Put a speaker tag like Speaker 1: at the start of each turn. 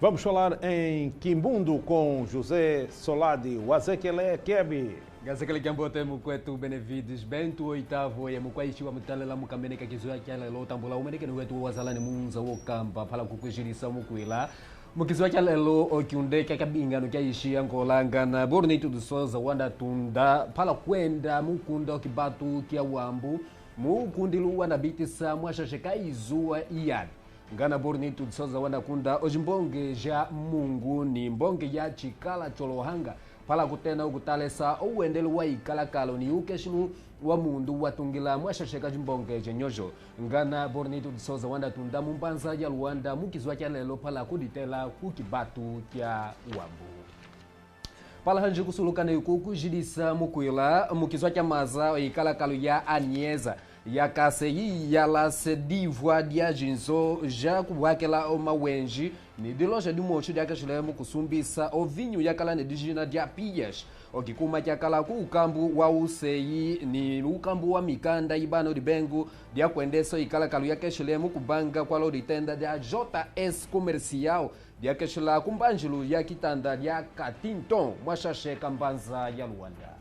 Speaker 1: Vamos falar em Quimbundo com José Soladi, Wazekele Kebi.
Speaker 2: Gazekele Kiambote mukwetu benevides bento oitavo ya mukwaichiwa mutalela mukameneka kizoya kyalelo tambula umeneke wetu wazalani munza wokamba phala kukwejirisa mukwila mukiziwa kyalelo okyundeka kabingano kyaishia ngolangana Bornito do Souza wanda tunda phala kwenda mukunda okibatu kya wambu mukundilu wana bitisa mwashasheka izuwa iyani ngana Bornito do Souza wanda kunda ojimbonge ja mungu ni mbonge ya chikala cholohanga pala kutena ukutalesa uwendelu wa ikalakalo ni ukeshinu wa mundu watungila mwashasheka jimbonge jenyojo ngana Bornito do Souza wanda tunda mumbanza ya Luanda mukizwa kyalelo pala kuditela kukibatu kya wambu pala hanji kusulukana yukuku jidisa mukwila mukizwa kya maza ikalakalo ya Anieza yakaseyi yala sedivwa dia jinzo ja kubwakela omawenji ni diloja di mocho dia kashilemu kusumbisa ovinho yakala ne digina dia pias okikuma kyakala ku ukambu wa useyi ni ukambu wa mikanda ibano dibengu dia kwendeso ikalakalo yakashilemu kubanga kwa lo ditenda dia JS Comercial dia kashila kumbanjilu ya kitanda dia Katinton mwashasheka mbanza ya Luanda